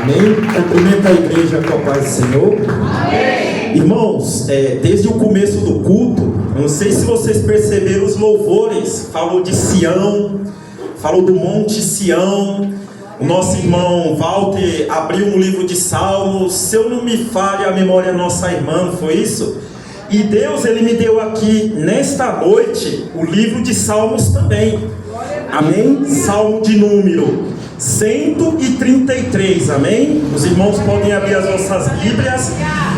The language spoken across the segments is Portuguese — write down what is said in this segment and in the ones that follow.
Amém? Cumprimenta a igreja com a paz do Senhor. Amém. Irmãos, desde o começo do culto, eu não sei se vocês perceberam os louvores. Falou de Sião, falou do Monte Sião. O nosso irmão Walter abriu um livro de Salmos. Se eu não me falhe a memória, nossa irmã, não foi isso? E Deus, Ele me deu aqui, nesta noite, o livro de Salmos também. Amém? Salmo de número 133, amém? Os irmãos podem abrir as nossas Bíblias.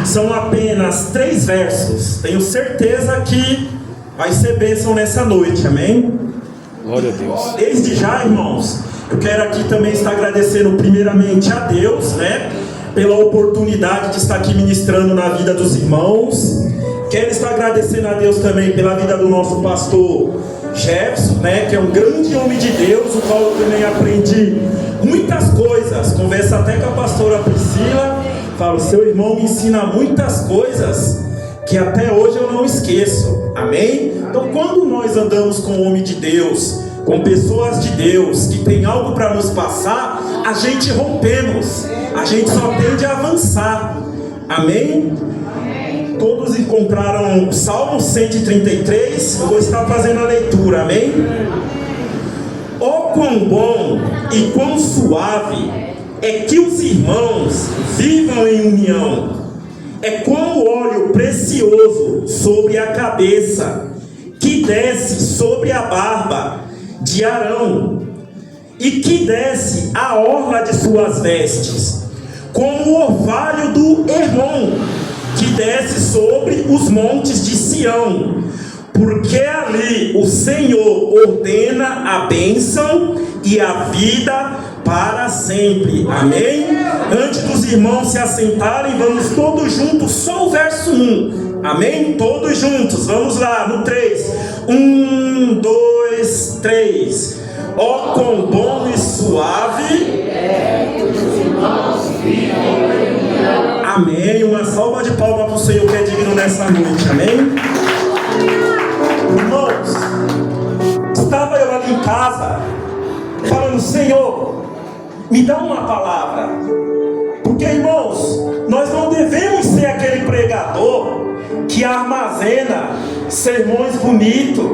São apenas 3 versos. Tenho certeza que vai ser bênção nessa noite, amém? Glória a Deus. Desde já, irmãos, eu quero aqui também estar agradecendo primeiramente a Deus, né? Pela oportunidade de estar aqui ministrando na vida dos irmãos. Quero estar agradecendo a Deus também pela vida do nosso pastor Jefferson, né, que é um grande homem de Deus, o qual eu também aprendi muitas coisas. Converso até com a pastora Priscila, falo, seu irmão me ensina muitas coisas que até hoje eu não esqueço, amém? Então quando nós andamos com o homem de Deus, com pessoas de Deus, que tem algo para nos passar, a gente rompemos, a gente só tende a avançar, amém? Todos encontraram o Salmo 133, eu vou estar fazendo a leitura, amém? Oh, quão bom e quão suave é que os irmãos vivam em união, é como óleo precioso sobre a cabeça, que desce sobre a barba de Arão, e que desce a orla de suas vestes, como o orvalho do Hermon, que desce sobre os montes de Sião, porque ali o Senhor ordena a bênção e a vida para sempre, amém? Antes dos irmãos se assentarem, vamos todos juntos, só o verso 1, amém? Todos juntos, vamos lá, no 3, 1, 2, 3, ó quão bom e suave é que os irmãos vivam em união. Amém, uma salva de palmas para o Senhor que é digno nessa noite, amém? Irmãos, estava eu ali em casa, falando, Senhor, me dá uma palavra, porque irmãos, nós não devemos ser aquele pregador que armazena sermões bonitos,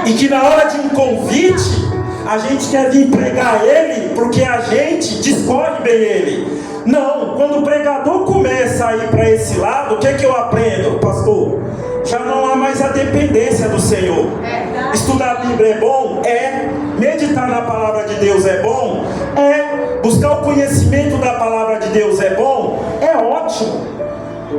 e que na hora de um convite, a gente quer vir pregar ele, porque a gente discorre bem ele. Não, quando o pregador começa a ir para esse lado, o que é que eu aprendo, pastor? Já não há mais a dependência do Senhor. Estudar a Bíblia é bom? É. Meditar na palavra de Deus é bom? É. Buscar o conhecimento da palavra de Deus é bom? É ótimo.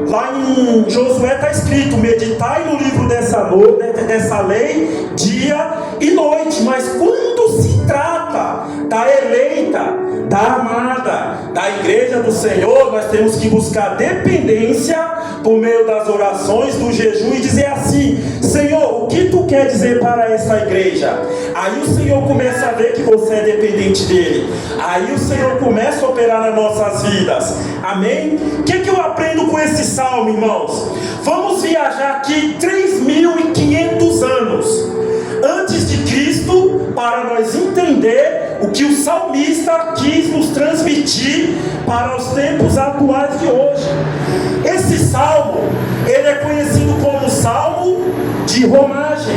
Lá em Josué está escrito, meditai no livro dessa lei, dia e noite. Mas quando se trata da eleita, da amada, da igreja do Senhor, nós temos que buscar dependência por meio das orações, do jejum, e dizer assim, Senhor, o que tu quer dizer para essa igreja? Aí o Senhor começa a ver que você é dependente dele. Aí o Senhor começa a operar nas nossas vidas, amém? O que eu aprendo com esse salmo, irmãos? Vamos viajar aqui 3.500 anos antes de Cristo, para nós entender o que o salmista quis nos transmitir para os tempos atuais de hoje. Esse salmo, ele é conhecido como salmo de romagem.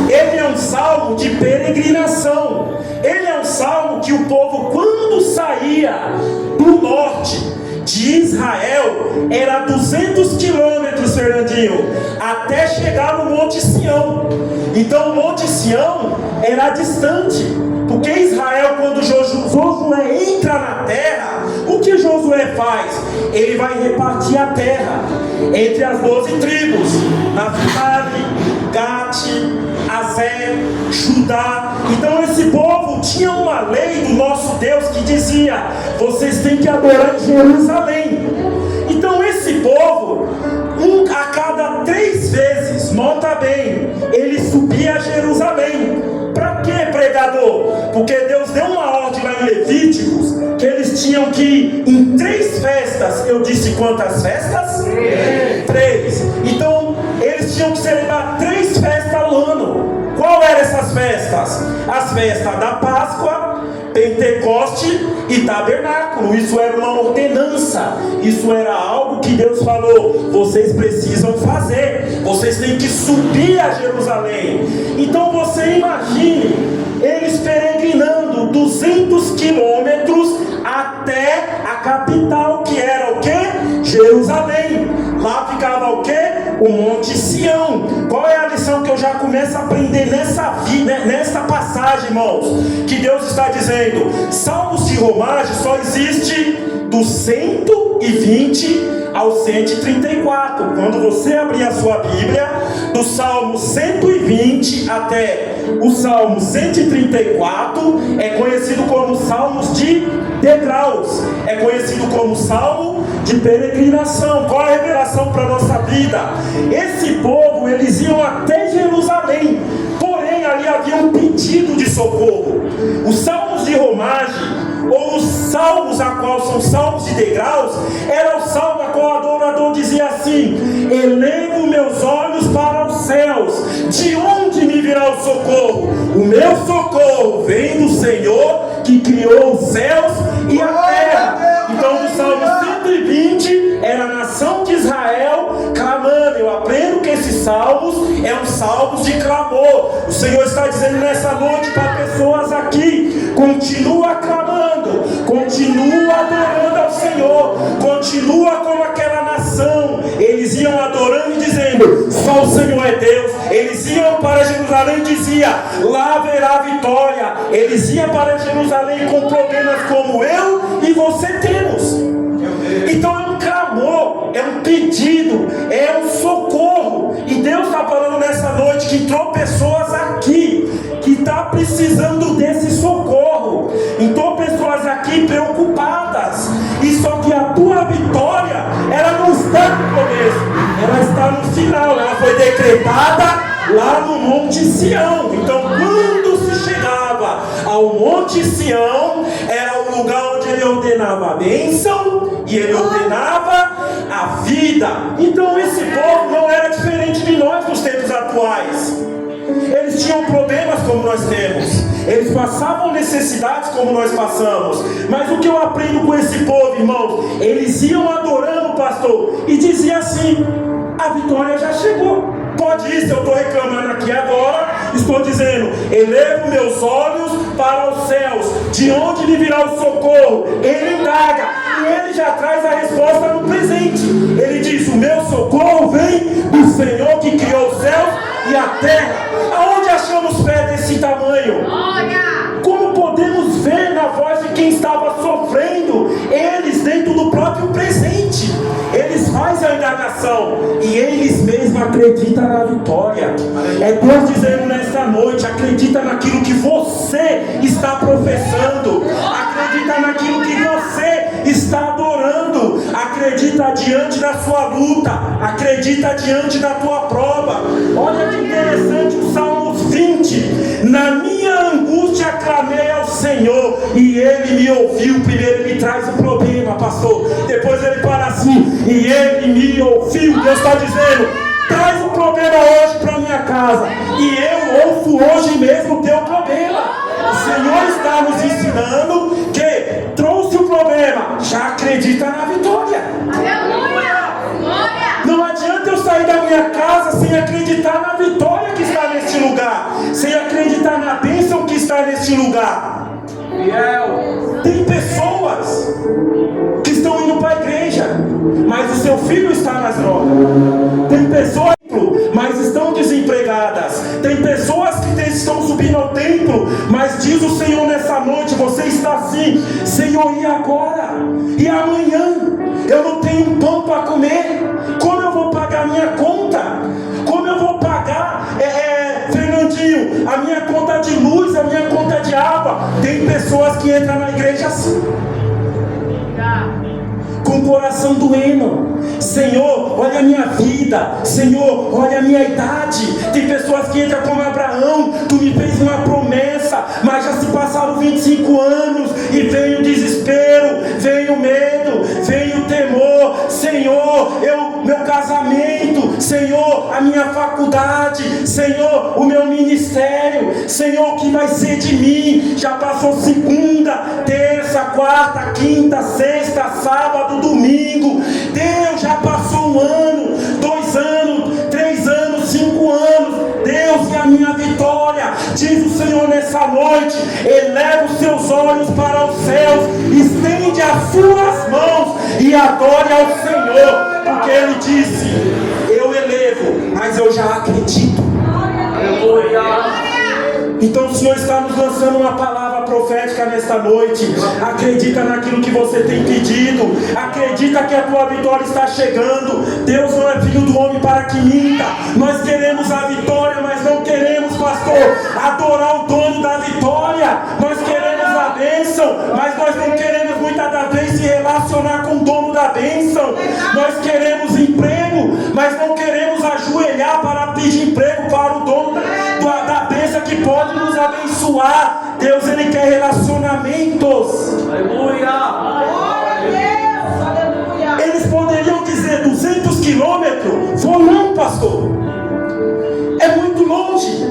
Ele é um salmo de peregrinação. Ele é um salmo que o povo, quando saía do norte de Israel, era 200 quilômetros, Fernandinho, até chegar no Monte Sião. Então o Monte Sião era distante, porque Israel, quando Josué entra na terra, o que Josué faz? Ele vai repartir a terra entre as 12 tribos, Naftali, Gade, Aser, Judá. Então esse povo tinha uma lei do nosso Deus que dizia, vocês têm que adorar em Jerusalém. Então esse povo, a cada 3 vezes, nota bem, ele subia a Jerusalém. Para quê, pregador? Porque Deus deu uma ordem lá em Levíticos, que eles tinham que ir em 3 festas. Eu disse quantas festas? 3. Então eles tinham que celebrar 3 festas ao ano. Qual eram essas festas? As festas da Páscoa, Pentecoste e Tabernáculo. tabernáculo, isso era uma ordenança, isso era algo que Deus falou: vocês precisam fazer, vocês têm que subir a Jerusalém. Então você imagine eles peregrinando 200 quilômetros até a capital, que era o que? Jerusalém. Lá ficava o que? O Monte Sião. Qual é a lição que eu já começo a aprender nessa passagem, irmãos? Que Deus está dizendo: Salmos de romagem só existe do 120 ao 134. Quando você abrir a sua Bíblia, do Salmo 120 até o Salmo 134, é conhecido como Salmos de degraus, é conhecido como Salmo de peregrinação. Qual é a revelação para a nossa vida? Esse povo, eles iam até Jerusalém, porém ali havia um pedido de socorro. Os Salmos de romagem, ou os salmos a qual são salmos de degraus, era o salmo a qual o adorador dizia assim: elevo meus olhos para os céus, de onde me virá o socorro? O meu socorro vem do Senhor que criou os céus e a terra. Então no Salmo 120 era a nação de Israel clamando. Eu aprendo que esses salmos são salmos de clamor. O Senhor está dizendo nessa noite para pessoas aqui: continua clamando, continua adorando ao Senhor, continua como aquela nação. Eles iam adorando e dizendo: só o Senhor é Deus. Eles iam para Jerusalém e diziam: lá haverá vitória. Eles iam para Jerusalém com problemas como eu e você temos. Então é um clamor, é um pedido, é um socorro. E Deus está falando nessa noite que entrou pessoas aqui que estão precisando desse socorro. Entrou pessoas aqui preocupadas. E só que a tua vitória, ela não está no começo, ela está no final. Ela foi decretada lá no Monte Sião. Então quando se chegava ao Monte Sião, era o lugar onde ele ordenava a bênção e ele ordenava a vida. Então esse povo não era diferente de nós nos tempos atuais. Eles tinham problemas como nós temos, eles passavam necessidades como nós passamos. Mas o que eu aprendo com esse povo, irmãos? Eles iam adorando o pastor e diziam assim: a vitória já chegou. Pode ir, se eu estou reclamando aqui agora, estou dizendo: elevo meus olhos para os céus, de onde lhe virá o socorro? Ele indaga e ele já traz a resposta no presente. Ele diz: o meu socorro vem do Senhor que criou os céus e a terra. Aonde achamos fé desse tamanho? Como podemos ver na voz de quem estava sofrendo? Eles dentro do próprio presente, eles fazem a indagação e eles mesmos acreditam na vitória. É Deus dizendo nesta noite: acredita naquilo que você está professando, acredita naquilo que você está adorando, acredita diante da sua luta, acredita diante da tua prova. Olha que interessante o Salmo 20: na minha angústia clamei ao Senhor e Ele me ouviu. Primeiro Ele traz o problema, pastor, depois Ele fala assim: e Ele me ouviu. Deus está dizendo: traz o problema hoje para minha casa e eu ouço hoje mesmo o teu problema. O Senhor está nos ensinando que trouxe o problema, já acredita na vitória. Não adianta eu sair da minha casa sem acreditar na vitória que está neste lugar, sem acreditar na bênção que está neste lugar. Tem pessoas que estão indo para a igreja, mas o seu filho está nas drogas. Tem pessoas, mas estão desempregadas. Tem pessoas que estão subindo ao templo, mas diz o Senhor nessa noite: você está assim: Senhor, e agora? E amanhã? Eu não tenho pão para comer. Como eu vou pagar a minha conta? Como eu vou pagar, Fernandinho, a minha conta de luz, a minha conta de água? Tem pessoas que entram na igreja assim, com o coração doendo: Senhor, olha a minha vida, Senhor, olha a minha idade. Tem pessoas que entram como Abraão: tu me fez uma promessa, mas já se passaram 25 anos e veio o desespero, veio o medo, veio o temor. Senhor, meu casamento, Senhor, a minha faculdade, Senhor, o meu ministério, Senhor, o que vai ser de mim? Já passou segunda, terça, quarta, quinta, sexta, sábado, domingo. Deus, já passou 1 ano, 2 anos, 3 anos, 5 anos. Deus, e a minha vitória? Diz o Senhor nessa noite: eleva os seus olhos para os céus, estende as suas mãos e adore ao Senhor, porque Ele disse: eu elevo, mas eu já acredito. Então o Senhor está nos lançando uma palavra profética nesta noite. Acredita naquilo que você tem pedido. Acredita que a tua vitória está chegando. Deus não é filho do homem para que minta. Nós queremos a vitória, mas não queremos, pastor, adorar o dono da vitória. Nós queremos a bênção, mas nós não queremos muitas das vezes se relacionar com o dono da bênção. Nós queremos emprego, mas não queremos ajoelhar para pedir emprego para o dono da bênção que pode nos abençoar. Deus, Ele quer relacionamentos. Aleluia. Eles poderiam dizer 200 quilômetros. Vou não, pastor. É muito longe.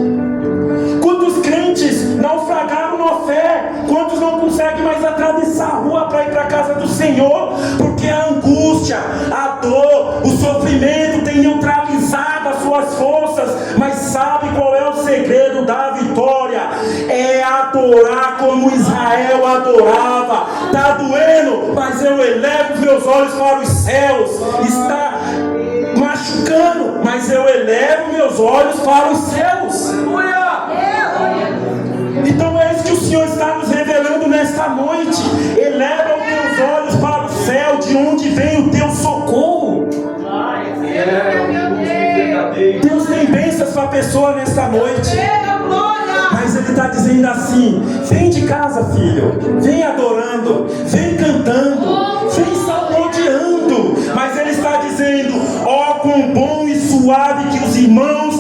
Quantos crentes naufragaram na fé? Quantos não conseguem mais atravessar a rua para ir para a casa do Senhor? Porque a angústia, a dor, o sofrimento tem neutralizado as suas forças. Mas sabe qual é o segredo da vitória? É adorar como Israel adorava. Está doendo, mas eu elevo os meus olhos para os céus. Está machucando, mas eu elevo meus olhos para os céus. Então é isso que o Senhor está nos revelando nesta noite. Eleva os teus olhos para o céu, de onde vem o teu socorro. Deus tem bênçãos para a pessoa nesta noite, mas Ele está dizendo assim: vem de casa, filho, vem adorando, vem cantando, vem salmodiando. Mas Ele está dizendo: ó, quão bom e suave que os irmãos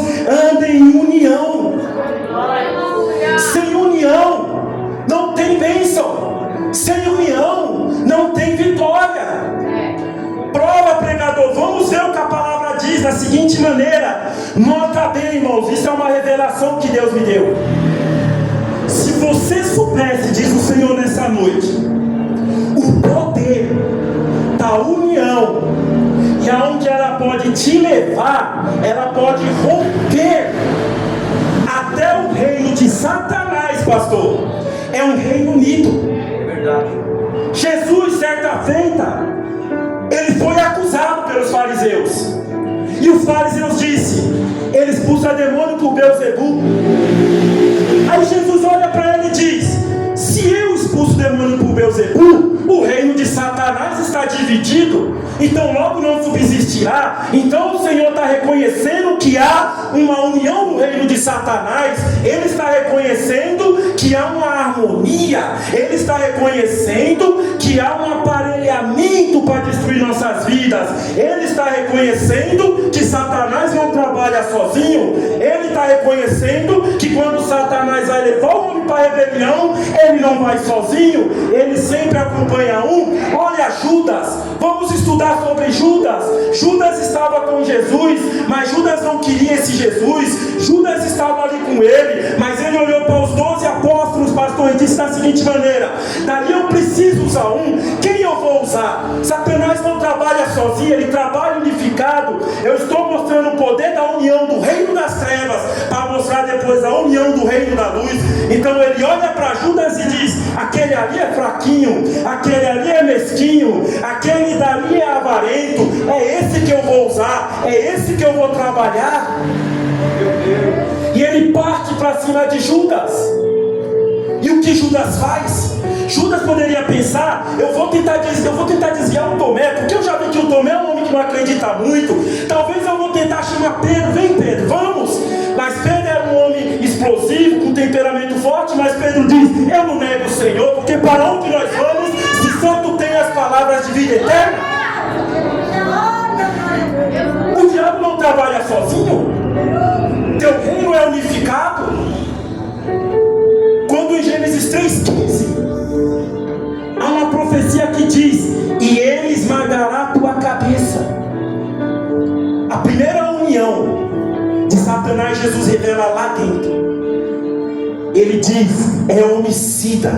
andem em união. Sem união não tem bênção. Sem união não tem vitória. Prova, pregador. Vamos ver o que a palavra diz da seguinte maneira. Nota bem, irmãos, isso é uma revelação que Deus me deu. Se você soubesse, diz o Senhor nessa noite, o poder da união e aonde ela pode te levar, ela pode romper até o reino de Satanás, pastor. É um reino unido. É verdade. Jesus, certa feita, ele foi acusado pelos fariseus. E os fariseus disse: ele expulsa demônio por Beelzebul. Aí Jesus olha para ele e diz: se eu expulso demônio por Beelzebul, o reino de Satanás está dividido, então logo não subsistirá. Então o Senhor está reconhecendo que há uma união no reino de Satanás. Ele está reconhecendo que há uma harmonia. Ele está reconhecendo que há um aparelhamento para destruir nossas vidas. Ele está reconhecendo que Satanás não trabalha sozinho. Ele está reconhecendo que quando Satanás vai levar o homem para a rebelião, ele não vai sozinho, ele sempre acompanha um. Olha Judas, vamos estudar sobre Judas. Judas estava com Jesus, mas Judas não queria esse Jesus. Judas estava ali com ele, mas ele olhou para os 12 apóstolos, pastor, e disse da seguinte maneira: dali eu preciso usar um, quem eu vou usar? Satanás não trabalha sozinho, ele trabalha unificado. Eu estou mostrando o poder da união do reino das trevas, para mostrar depois a união do reino da luz. Então ele olha para Judas e diz: aquele ali é fraquinho, aquele ali é mesquinho, aquele dali é avarento. É esse que eu vou usar, é esse que eu vou trabalhar. E ele parte para cima de Judas. E o que Judas faz? Judas poderia pensar: eu vou tentar desviar o Tomé, porque eu já vi que o Tomé é um homem que não acredita muito. Talvez eu vou tentar chamar Pedro. Vem Pedro, vamos. Mas Pedro era um homem explosivo, com temperamento forte. Mas Pedro diz: eu não nego o Senhor, porque para onde nós vamos, se só tu tem as palavras de vida eterna? O diabo não trabalha sozinho. Teu reino é unificado. Quando em Gênesis 3,15 há uma profecia que diz: e ele esmagará a tua cabeça. A primeira união Mas Jesus revela lá dentro. Ele diz: é homicida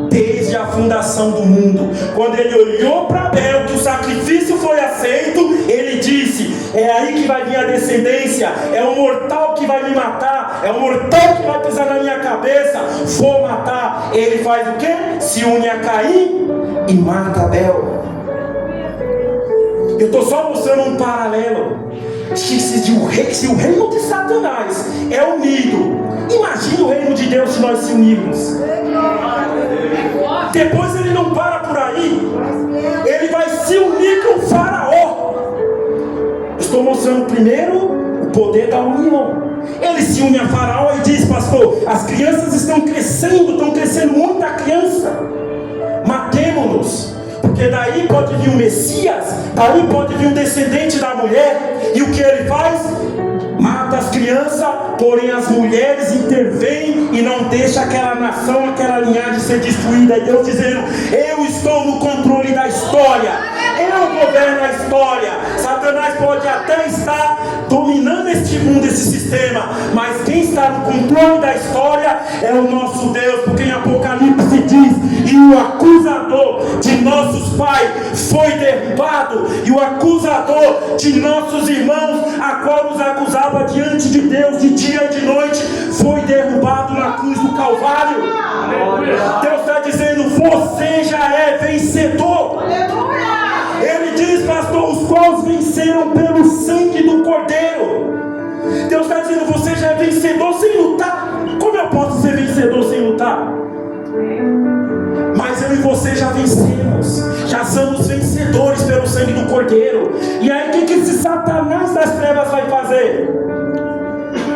desde a fundação do mundo. Quando ele olhou para Abel, que o sacrifício foi aceito, ele disse: é aí que vai vir a descendência, é um mortal que vai me matar, é um mortal que vai pisar na minha cabeça, vou matar. Ele faz o quê? Se une a Caim e mata Abel. Eu estou só mostrando um paralelo. Se o reino de Satanás é unido, imagine o reino de Deus se nós se unirmos. Depois ele não para por aí, ele vai se unir com o faraó. Estou mostrando primeiro o poder da união. Ele se une a faraó e diz: pastor, as crianças estão crescendo muita criança, matemo-nos, porque daí pode vir o Messias, daí pode vir um descendente da mulher. E o que ele faz? Mata as crianças, porém as mulheres intervêm e não deixa aquela nação, aquela linhagem ser destruída. E Deus dizendo: eu estou no controle da história, eu governo a história. Satanás pode até estar dominando este mundo, esse sistema, mas quem está no controle da história é o nosso Deus. Porque em Apocalipse diz: e o acusador de nossos pais foi derrubado, e o acusador de nossos irmãos, a qual nos acusava diante de Deus de dia e de noite, foi derrubado na cruz do Calvário. Deus está dizendo: você já é vencedor. Ele diz, pastor, os quais venceram pelo sangue do Cordeiro. Deus está dizendo: você já é vencedor sem lutar. Como eu posso ser vencedor sem lutar? Mas eu e você já vencemos, já somos vencedores pelo sangue do Cordeiro. E aí o que esse Satanás das trevas vai fazer?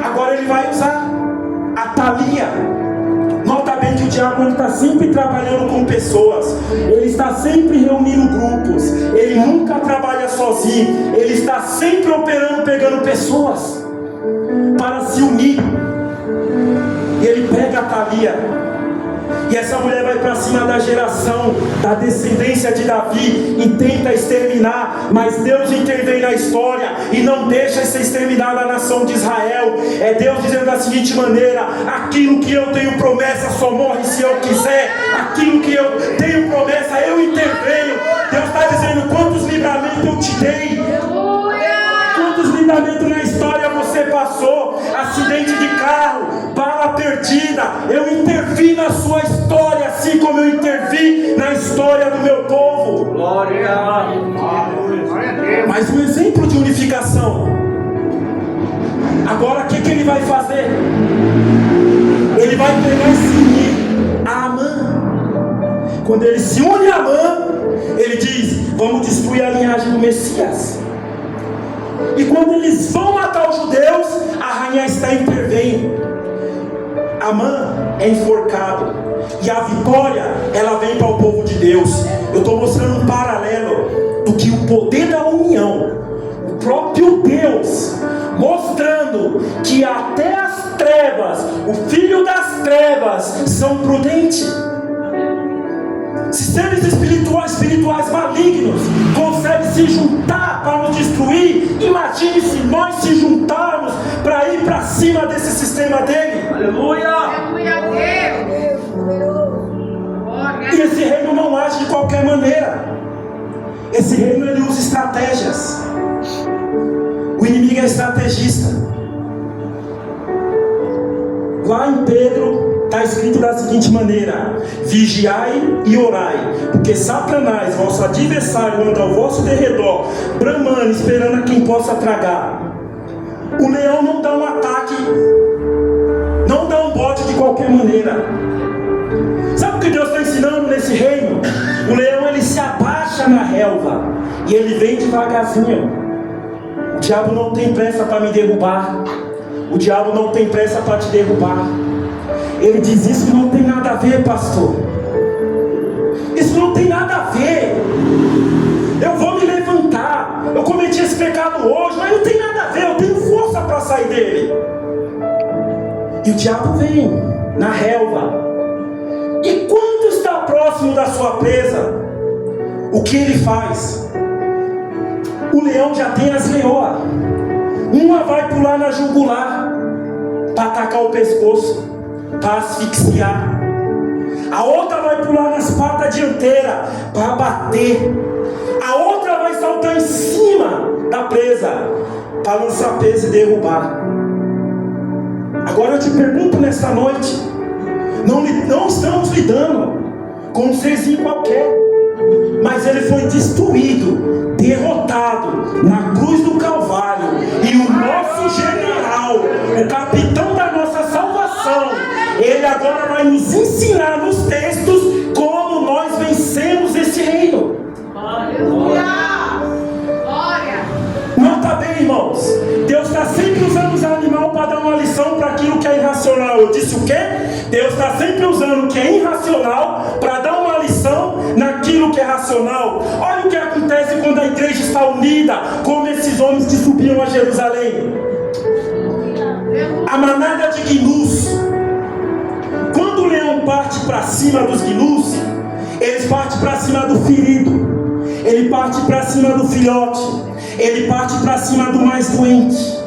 Agora ele vai usar a Thalia. Nota bem que o diabo está sempre trabalhando com pessoas, ele está sempre reunindo grupos, ele nunca trabalha sozinho, ele está sempre operando, pegando pessoas para se unir. E ele pega a Thalia, e essa mulher vai para cima da geração, da descendência de Davi, e tenta exterminar. Mas Deus intervém na história e não deixa ser exterminada a nação de Israel. É Deus dizendo da seguinte maneira: aquilo que eu tenho promessa só morre se eu quiser. Aquilo que eu tenho promessa eu intervenho. Deus está dizendo: quantos livramentos eu te dei, quantos livramentos na história você passou. Acidente de carro, bala perdida, eu intervi na sua história, assim como eu intervi na história do meu povo. Glória a Deus. Mais um exemplo de unificação. Agora o que ele vai fazer? Ele vai pegar e se unir a Amã. Quando ele se une a Amã, ele diz: vamos destruir a linhagem do Messias. E quando eles vão matar os judeus, a rainha está intervendo. Amã é enforcado, e a vitória, ela vem para o povo de Deus. Eu estou mostrando um paralelo do que o poder da união, o próprio Deus mostrando que até as trevas, o filho das trevas, são prudentes. Se seres espirituais malignos conseguem se juntar para nos destruir, imagine se nós se juntarmos para ir para cima desse sistema dele. Aleluia! Aleluia a Deus! E esse reino não age de qualquer maneira. Esse reino, ele usa estratégias. O inimigo é estrategista. Lá em Pedro está escrito da seguinte maneira: vigiai e orai, porque Satanás, vosso adversário, anda ao vosso derredor, bramando, esperando a quem possa tragar. O leão não dá um ataque, não dá um bote de qualquer maneira. Sabe o que Deus está ensinando nesse reino? O leão, ele se abaixa na relva e ele vem devagarzinho. O diabo não tem pressa para me derrubar. O diabo não tem pressa para te derrubar. Ele diz: isso não tem nada a ver, pastor. Isso não tem nada a ver. Eu vou me levantar. Eu cometi esse pecado hoje, mas não tem nada a ver. Eu tenho força para sair dele. E o diabo vem na relva. E quando está próximo da sua presa, o que ele faz? O leão já tem as leoas. Uma vai pular na jugular, para atacar o pescoço, para asfixiar. A outra vai pular nas patas dianteiras para bater. A outra vai saltar em cima da presa para lançar peso e derrubar. Agora eu te pergunto nessa noite, não estamos lidando com um serzinho qualquer, mas ele foi destruído, derrotado na cruz do Calvário, e o nosso general, o capitão da nossa salvação, ele agora vai nos ensinar nos textos como nós vencemos esse reino. Nota bem, irmãos, Deus está sempre usando os animais para dar uma lição para aquilo que é irracional. Eu disse o quê? Deus está sempre usando o que é irracional para dar uma lição naquilo que é racional. Olha o que acontece quando a igreja está unida, como esses homens que subiam a Jerusalém. A manada de gnus. Quando o leão parte para cima dos gnus, eles partem para cima do ferido, ele parte para cima do filhote, ele parte para cima do mais doente.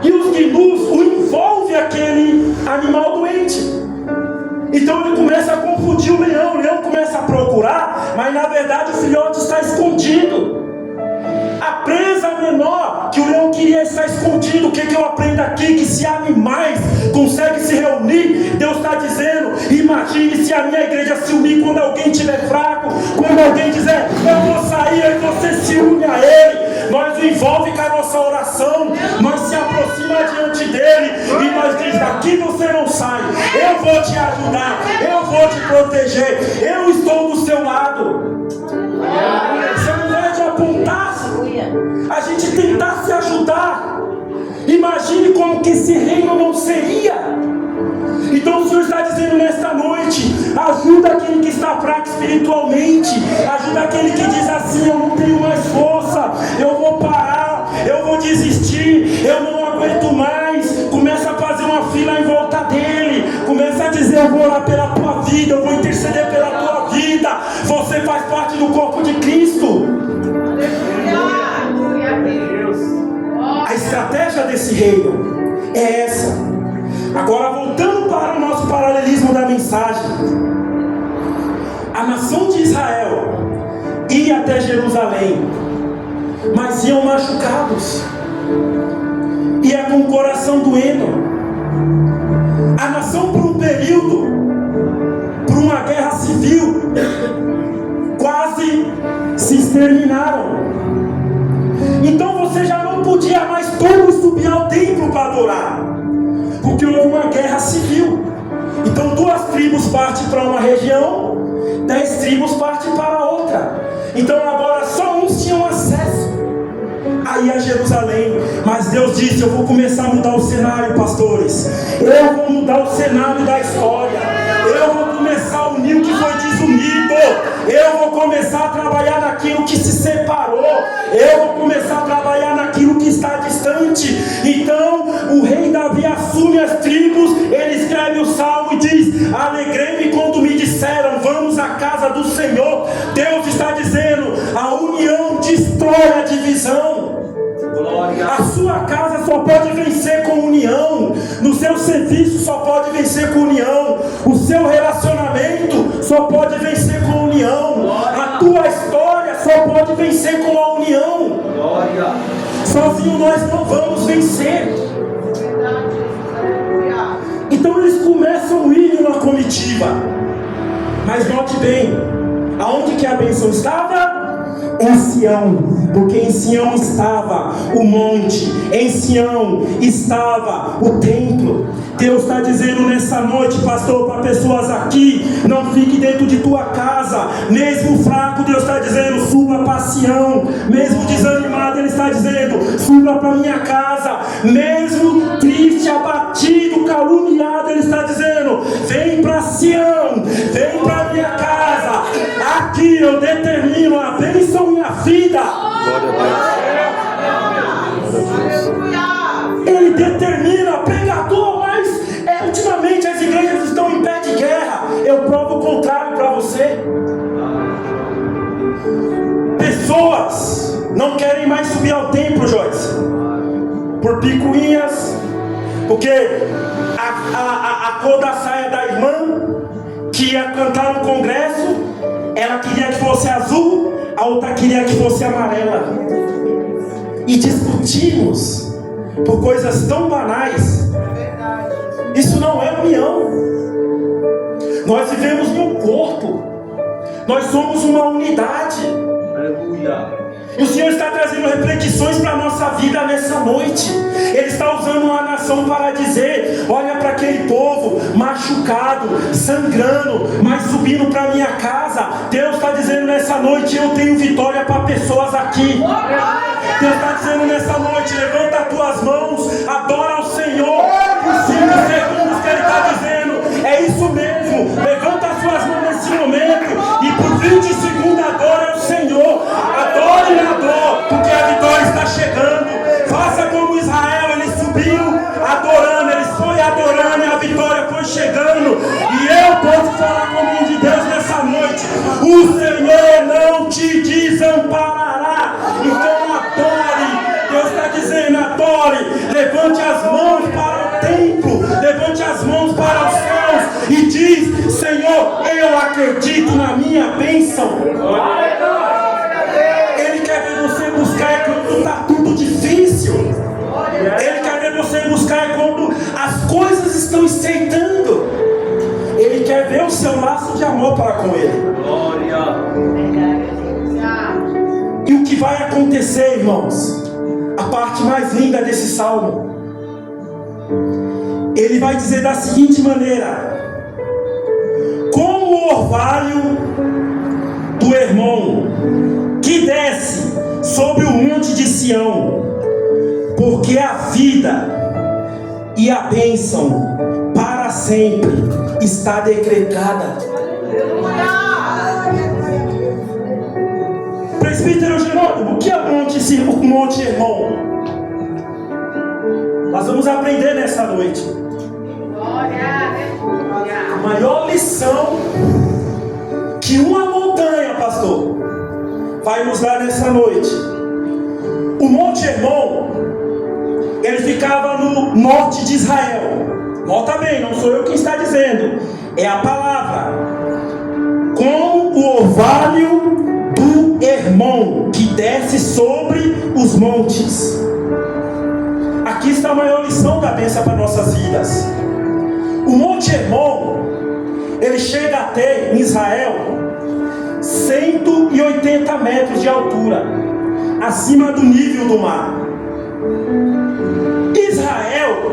E os gnus o envolve aquele animal doente. Então ele começa a confundir o leão começa a procurar, mas na verdade o filhote está escondido. A presa menor que o leão queria estar escondido. O que eu aprendo aqui? Que se animais conseguem se reunir, Deus está dizendo, imagine se a minha igreja se unir quando alguém estiver fraco, quando alguém dizer, eu vou sair, aí você se une a ele, nós o envolve com a nossa oração, nós se aproxima diante dele, e nós diz, daqui você não sai, eu vou te ajudar, eu vou te proteger, eu estou do seu lado. Você não vai apontar, a gente tentar se ajudar. Imagine como que esse reino não seria. Então o Senhor está dizendo nesta noite, ajuda aquele que está fraco espiritualmente, ajuda aquele que diz assim, eu não tenho mais força, eu vou parar, eu vou desistir, eu não aguento mais. Começa a fazer uma fila em volta dele, começa a dizer, eu vou orar pela tua vida, eu vou interceder pela tua vida, você faz parte do corpo de Cristo. A estratégia desse reino é essa. Agora voltando para o nosso paralelismo da mensagem, a nação de Israel ia até Jerusalém, mas iam machucados, ia com o coração doendo. A nação por um período, por uma guerra civil, quase se exterminaram. Então você já não podia mais todos subir ao templo para adorar, porque houve uma guerra civil. Então 2 tribos partem para uma região, 10 tribos partem para outra. Então agora só uns tinham acesso aí a Jerusalém. Mas Deus disse, eu vou começar a mudar o cenário, pastores. Eu vou mudar o cenário da história. Eu vou começar a unir o que foi desunido. Eu vou começar a trabalhar naquilo que se separou. Eu vou começar a trabalhar naquilo que está distante. Então o rei Davi assume as tribos. Ele escreve o salmo e diz, alegrei-me quando me disseram, vamos à casa do Senhor. Deus está dizendo, a união destrói a divisão. A sua casa só pode vencer com união. No seu serviço só pode vencer com união. O seu relacionamento só pode vencer com união. A tua história só pode vencer com a união. Sozinho nós não vamos vencer. Então eles começam a ir numa comitiva. Mas note bem, aonde que a bênção estava? Em Sião, porque em Sião estava o monte, em Sião estava o templo. Deus está dizendo nessa noite, pastor, para pessoas aqui, não fique dentro de tua casa, mesmo fraco, Deus está dizendo, suba para Sião, mesmo desanimado, Ele está dizendo, suba para minha casa, mesmo triste, abatido, caluniado, Ele está dizendo, vem para Sião, vem para minha casa, aqui eu determino a bênção minha vida. Ele determina, pregador, mas ultimamente as igrejas estão em pé de guerra. Eu provo o contrário para você. Pessoas não querem mais subir ao templo, Joyce, por picuinhas, Porque a cor da saia da irmã que ia cantar no congresso, ela queria que fosse azul, a outra queria que fosse amarela. E discutimos por coisas tão banais. Isso não é união. Nós vivemos num corpo. Nós somos uma unidade. Aleluia. E o Senhor está trazendo reflexões para a nossa vida nessa noite. Ele está usando uma nação para dizer: olha para aquele povo machucado, sangrando, mas subindo para a minha casa. Deus está dizendo nessa noite: eu tenho vitória para pessoas aqui. Deus está dizendo nessa noite: levanta as tuas mãos, adora ao Senhor. Por 5 segundos que Ele está dizendo, é isso mesmo. Levanta as suas mãos nesse momento e por 20 segundos adora ao Senhor. Adore na dor, porque a vitória está chegando. Faça como Israel, eles subiram adorando, eles foram adorando e a vitória foi chegando. E eu posso falar com o nome de Deus nessa noite: o Senhor não te desamparará. Então adore. Deus está dizendo: adore. Levante as mãos para o templo, levante as mãos para os céus e diz: Senhor, eu acredito na minha bênção. Ele quer ver você buscar quando está tudo difícil. Ele quer ver você buscar quando as coisas estão estreitando. Ele quer ver o seu laço de amor para com Ele. E o que vai acontecer, irmãos? A parte mais linda desse salmo. Ele vai dizer da seguinte maneira: como o orvalho do Hermon que desce sobre o monte de Sião, porque a vida e a bênção para sempre está decretada. Presbítero Jerônimo, o que é o Monte Hermon? Nós vamos aprender nessa noite. A maior lição que uma montanha, pastor, vai nos dar nessa noite. O Monte Hermon, ele ficava no norte de Israel. Nota bem, não sou eu quem está dizendo, é a palavra. Com o orvalho do Hermon que desce sobre os montes. Aqui está a maior lição da bênção para nossas vidas. O Monte Hermon, ele chega a ter em Israel 180 metros de altura, acima do nível do mar. Israel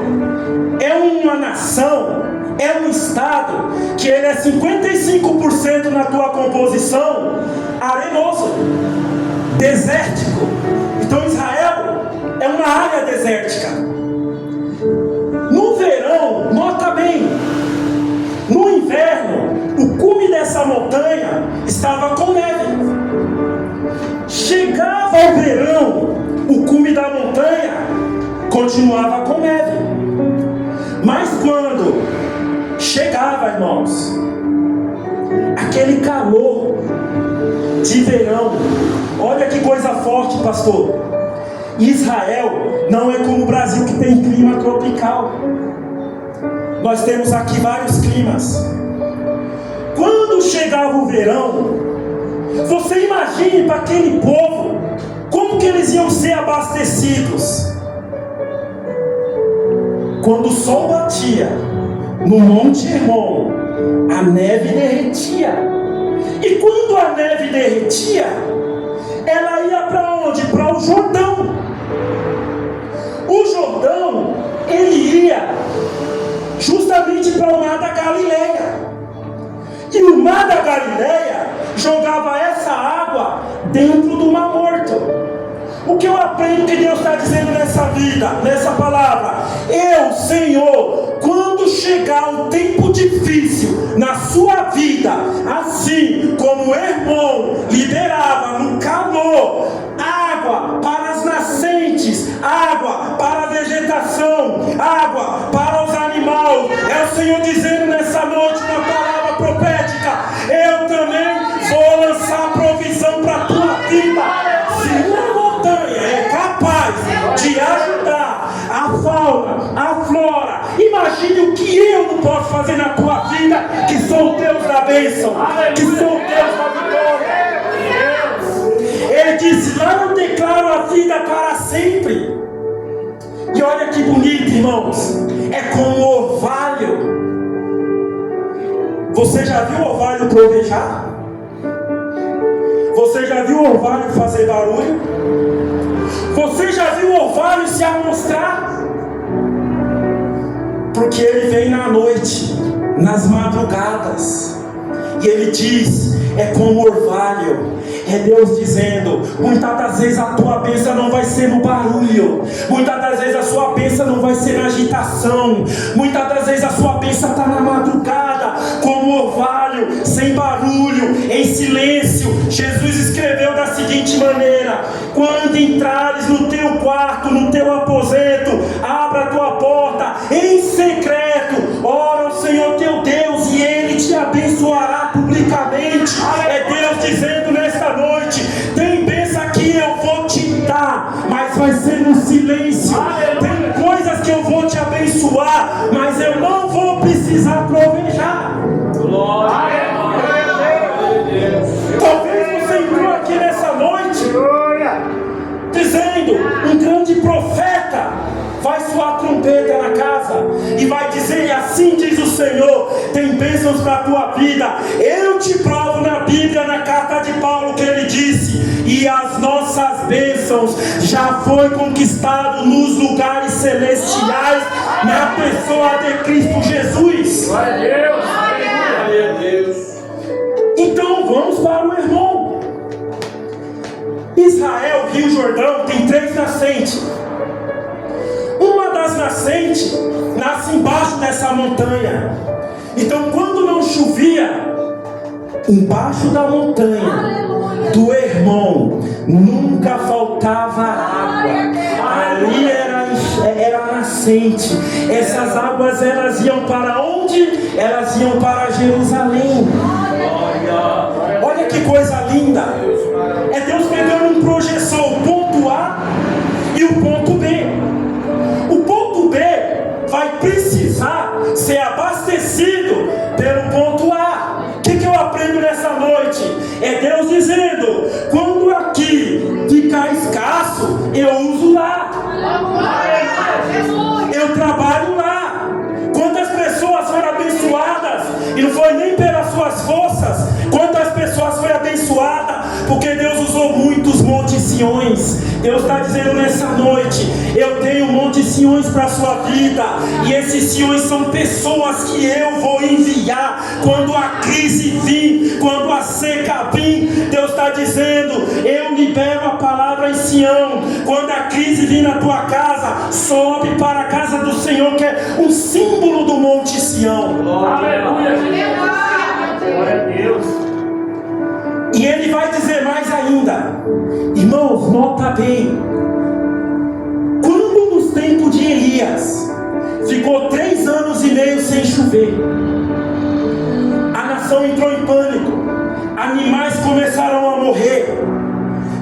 é uma nação, é um estado que ele é 55% na tua composição arenoso, desértico. Então Israel é uma área desértica. No verão, nota bem, no inverno, o cume dessa montanha estava com neve. Chegava o verão, o cume da montanha continuava com neve. Mas quando chegava, irmãos, aquele calor de verão, olha que coisa forte, pastor. Israel não é como o Brasil, que tem clima tropical. Nós temos aqui vários climas. Quando chegava o verão, você imagine para aquele povo como que eles iam ser abastecidos. Quando o sol batia no Monte Hermon, a neve derretia. E quando a neve derretia, ela ia para onde? Para o Jordão. O Jordão, ele ia justamente para o Mar da Galileia. E o Mar da Galileia jogava essa água dentro do Mar Morto. O que eu aprendo que Deus está dizendo nessa vida, nessa palavra? Eu, Senhor, quando chegar um tempo difícil na sua vida, assim como o Hermon liberava no calor água para as nascentes, água para a vegetação, água para os animais, é o Senhor dizendo nessa noite, na palavra profética: eu também vou lançar provisão para a tua vida. Se uma montanha é capaz de ajudar a fauna, a flora, eu não posso fazer na tua vida, que sou o Deus da bênção, que sou o Deus da vitória. Ele disse: lá eu declaro a vida para sempre. E olha que bonito, irmãos, é como orvalho. Você já viu o orvalho trovejar? Você já viu o orvalho fazer barulho? Você já viu o orvalho se amostrar? Porque ele vem na noite, nas madrugadas, e ele diz: é como orvalho. É Deus dizendo: muitas das vezes a tua bênção não vai ser no barulho, muitas das vezes a sua bênção não vai ser na agitação, muitas das vezes a sua bênção está na madrugada, como orvalho, sem barulho, em silêncio. Jesus escreveu da seguinte maneira: quando entrares no teu quarto, no teu aposento, abra a tua porta em secreto, ora ao Senhor teu Deus e Ele te abençoará publicamente. É Deus dizendo nesta noite: tem bênção que eu vou te dar, mas vai ser no silêncio. Tem coisas que eu vou te abençoar, mas eu não vou precisar provejar. Talvez você entrou aqui nessa noite dizendo: um grande profeta vai soar trompeta na casa e vai dizer: assim diz o Senhor, tem bênçãos para a tua vida. Eu te provo na Bíblia, na carta de Paulo, que ele disse: e as nossas bênçãos já foi conquistado nos lugares celestiais, na pessoa de Cristo Jesus. Glória a Deus, glória a Deus. Então vamos para o irmão. Israel, Rio Jordão, tem 3 nascentes. Uma das nascentes nasce embaixo dessa montanha. Então, quando não chovia, embaixo da montanha do irmão nunca faltava água. Ali era nascente. Essas águas, elas iam para onde? Elas iam para Jerusalém. Olha que coisa linda. É Deus pegando um projeção, o ponto A e o ponto B. O ponto B vai precisar ser abastecido pelo ponto A. O que eu aprendo nessa noite? É Deus dizendo: quando aqui ficar escasso, eu uso lá, eu trabalho lá. Quantas pessoas foram abençoadas e não foi nem pelas suas forças? Quantas pessoas foram abençoadas porque Deus usou muitos montes Siões? Deus está dizendo nessa noite: eu tenho montes Siões para a sua vida, e esses Siões são pessoas que eu vou enviar quando a crise vir, quando a seca vir. Deus está dizendo: eu libero a palavra em Sião. Quando a crise vir na tua casa, sobe para a casa do Senhor, que é um símbolo do monte Sião. Aleluia. Glória a Deus. E ele vai dizer mais ainda, irmãos, nota bem: quando nos tempos de Elias ficou 3 anos e meio sem chover, a nação entrou em pânico, animais começaram a morrer.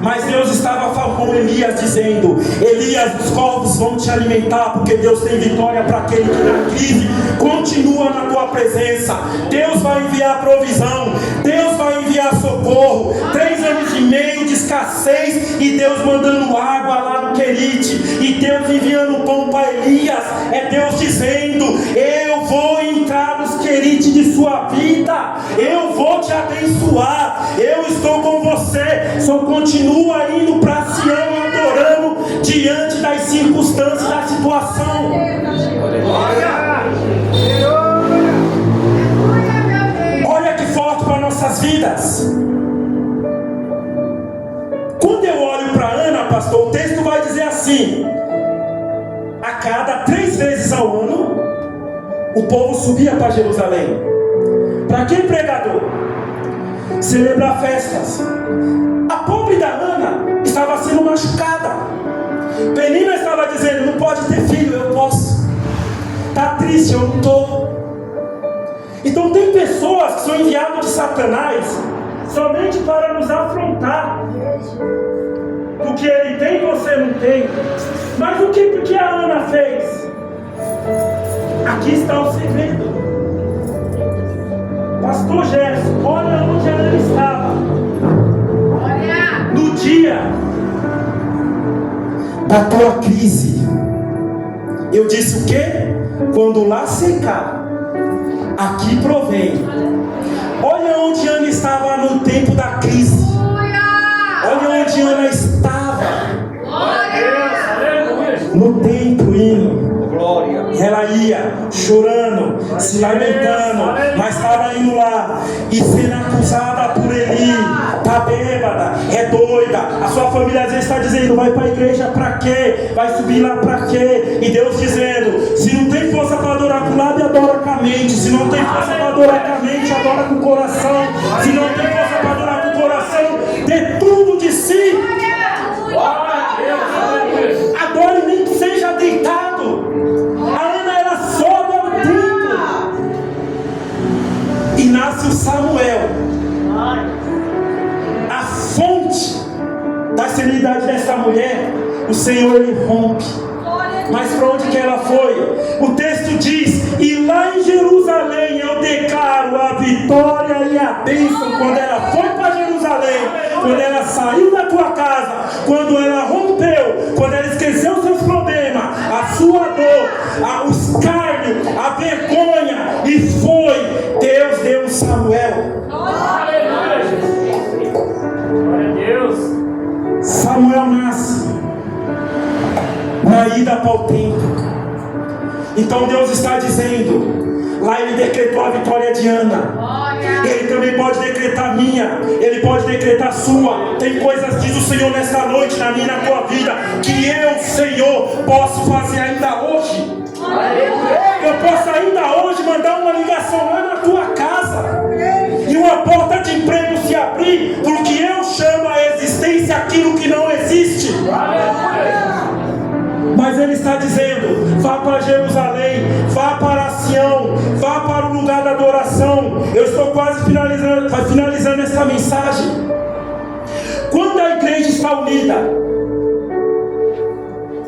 Mas Deus estava falando com Elias, dizendo: Elias, os corvos vão te alimentar, porque Deus tem vitória para aquele que na crise continua na tua presença. Deus vai enviar provisão, Deus vai enviar socorro. 3 anos e meio de escassez, e Deus mandando água lá no Querite, e Deus enviando pão para Elias. É Deus dizendo: eu vou entrar nos Querite de sua vida, eu vou te abençoar, eu estou com você. Só continua indo para Sião adorando diante das circunstâncias da situação. Olha que forte para nossas vidas. Quando eu olho para Ana, pastor, o texto vai dizer assim: a cada 3 vezes ao ano o povo subia para Jerusalém. Para quem, pregador? Celebrar festas. A pobre da Ana estava sendo machucada. Penina estava dizendo: não pode ter filho, eu posso. Está triste, eu não estou. Então tem pessoas que são enviadas de Satanás somente para nos afrontar. Porque ele tem, você não tem. Mas o que a Ana fez? Aqui está o segredo. Pastor Gerson, olha onde ela estava. No dia da tua crise. Eu disse o quê? Quando lá secar, aqui provém. Olha onde Ana estava no tempo da crise. Olha onde Ana estava. No templo indo. Ela ia chorando, se lamentando, mas estava indo lá e sendo acusada por Eli. Está bêbada, é doida. A sua família às vezes está dizendo: vai para a igreja para quê? Vai subir lá para quê? E Deus dizendo: se não tem força para adorar com o lábio, adora com a mente. Se não tem força para adorar com a mente, adora com o coração. Se não tem força para adorar com o coração, dê tudo de si. Adore nem que seja deitado. A Ana era sobe ao templo. E nasce o Samuel. A fonte da serenidade dessa mulher, o Senhor ele rompe. Mas para onde que ela foi? O texto diz: e lá em Jerusalém eu declaro a vitória e a bênção. Quando ela foi para Jerusalém, quando ela saiu da tua casa, quando ela rompeu, quando ela esqueceu seus problemas, a sua dor, o escárnio, a vergonha, e foi, Deus deu Samuel. Samuel nasce na ida para o templo. Então Deus está dizendo, lá ele decretou a vitória de Ana. Ele também pode decretar a minha, ele pode decretar a sua. Tem coisas, diz o Senhor, nesta noite, na minha e na tua vida, que eu, Senhor, posso fazer ainda hoje. Eu posso ainda hoje mandar uma ligação lá na tua casa e uma porta de emprego se abrir, porque eu chamo a existência aquilo que não existe. Mas ele está dizendo: vá para Jerusalém, vá para Sião, vá para o lugar da adoração. Eu estou quase finalizando essa mensagem. Quando a igreja está unida,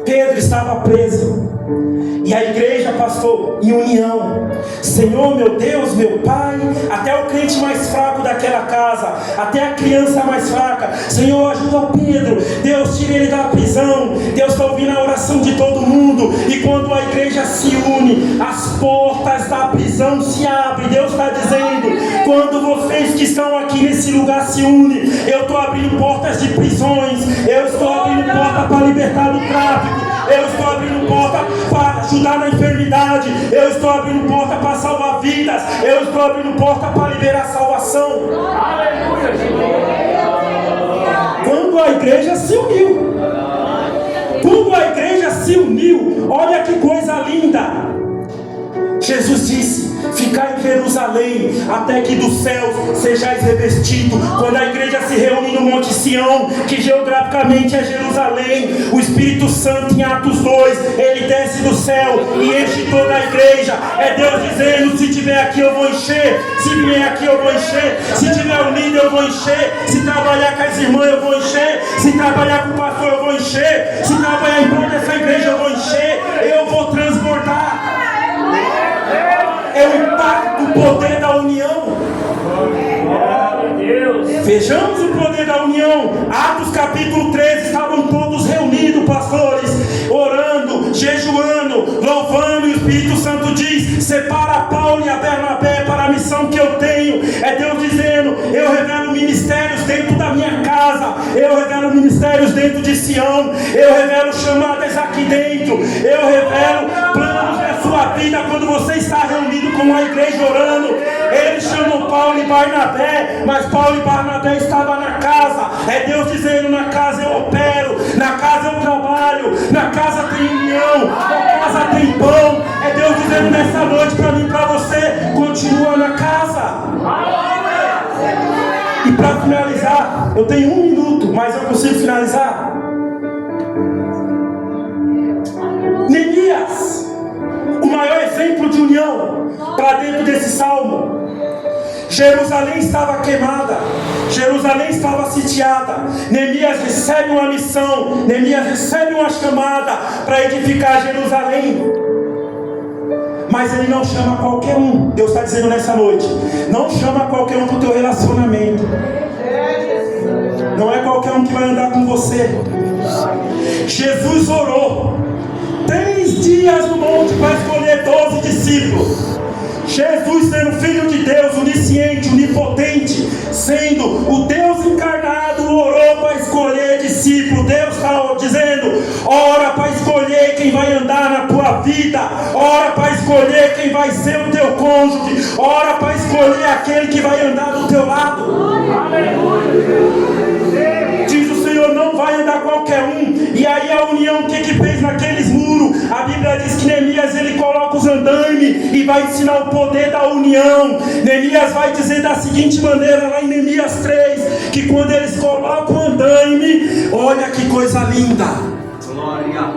Pedro estava preso, e a igreja, pastor, em união. Senhor, meu Deus, meu Pai, até o crente mais fraco daquela casa, até a criança mais fraca, Senhor, ajuda Pedro. Deus, tira ele da prisão. Deus está ouvindo a oração de todo mundo. E quando a igreja se une, as portas da prisão se abrem. Deus está dizendo: quando vocês que estão aqui nesse lugar se unem, eu estou abrindo portas de prisões, eu estou abrindo porta para libertar do tráfico, eu estou abrindo porta para ajudar na enfermidade, eu estou abrindo porta para salvar vidas, eu estou abrindo porta para liberar salvação. Aleluia! Quando a igreja se uniu, quando a igreja se uniu, olha que coisa linda. Jesus disse: ficai em Jerusalém, até que dos céus sejais revestidos. Quando a igreja se reúne no Monte Sião, que geograficamente é Jerusalém, o Espírito Santo, em Atos 2, ele desce do céu e enche toda a igreja. É Deus dizendo: se tiver aqui eu vou encher, se vier aqui eu vou encher, se tiver unido eu vou encher, se trabalhar com as irmãs eu vou encher, se trabalhar com o pastor eu vou encher, se trabalhar em prol dessa igreja eu vou encher, eu vou transbordar. É o impacto do poder da união. Vejamos o poder da união. Atos capítulo 13, estavam todos reunidos, pastores, orando, jejuando, louvando, e o Espírito Santo diz: separa Paulo e a Bernabé para a missão que eu tenho. É Deus dizendo: eu revelo ministérios dentro da minha casa, eu revelo ministérios dentro de Sião, eu revelo chamadas aqui dentro, eu revelo planos da sua vida. Quando você está reunido com a igreja orando, ele chamou Paulo e Barnabé, mas Paulo e Barnabé estavam na casa. É Deus dizendo: na casa eu opero, na casa eu trabalho, na casa tem união, na casa tem pão. É Deus dizendo nessa noite para mim e para você: continua na casa. E para finalizar, eu tenho 1 minuto, mas eu consigo finalizar. Neemias, o maior exemplo de união para dentro desse salmo. Jerusalém estava queimada, Jerusalém estava sitiada. Neemias recebe uma missão, Neemias recebe uma chamada para edificar Jerusalém. Mas Ele não chama qualquer um. Deus está dizendo nessa noite: não chama qualquer um para o teu relacionamento. Não é qualquer um que vai andar com você. Jesus orou 3 dias no monte para escolher 12 discípulos. Jesus, sendo Filho de Deus, onisciente, onipotente, sendo o Deus encarnado, orou para escolher discípulo. Deus está dizendo: ora para escolher quem vai andar na tua vida, ora para escolher quem vai ser o teu cônjuge, ora para escolher aquele que vai andar do teu lado. Diz o Senhor: não vai andar qualquer um. E aí a união, o que fez naqueles muros? A Bíblia diz que Neemias, ele coloca os andaimes e vai ensinar o poder da união. Neemias vai dizer da seguinte maneira, lá em Neemias 3, que quando eles colocam o andaime, olha que coisa linda. Glória.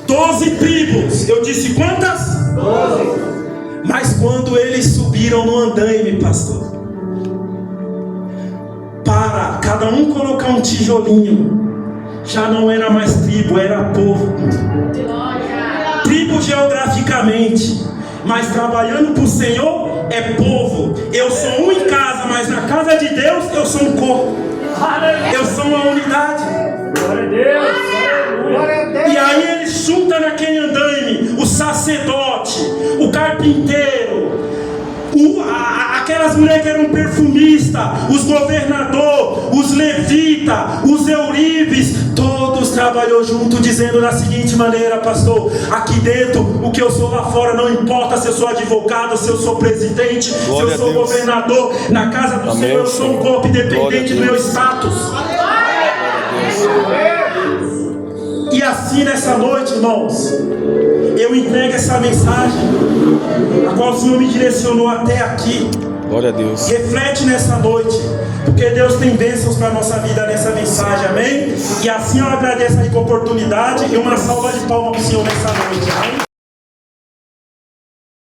12 tribos. Eu disse quantas? 12. Mas quando eles subiram no andaime, pastor, para cada um colocar um tijolinho, já não era mais tribo, era povo. Tribo geograficamente, mas trabalhando para o Senhor é povo. Eu sou um em casa, mas na casa de Deus eu sou um corpo. Eu sou uma unidade. Glória a Deus. Glória a Deus. E aí ele junta naquele andaime o sacerdote, o carpinteiro, aquelas mulheres que eram perfumistas, os governadores, os levitas, os eurives, todos trabalhou junto, dizendo da seguinte maneira: pastor, aqui dentro, o que eu sou lá fora não importa, se eu sou advogado, se eu sou presidente, Glória se eu sou governador, na casa do Senhor eu sou um corpo independente do meu status. E assim nessa noite, irmãos, eu entrego essa mensagem, a qual o Senhor me direcionou até aqui. Glória a Deus. Reflete nessa noite, porque Deus tem bênçãos para a nossa vida nessa mensagem, amém? E assim eu agradeço a oportunidade e uma salva de palmas para o Senhor nessa noite, amém?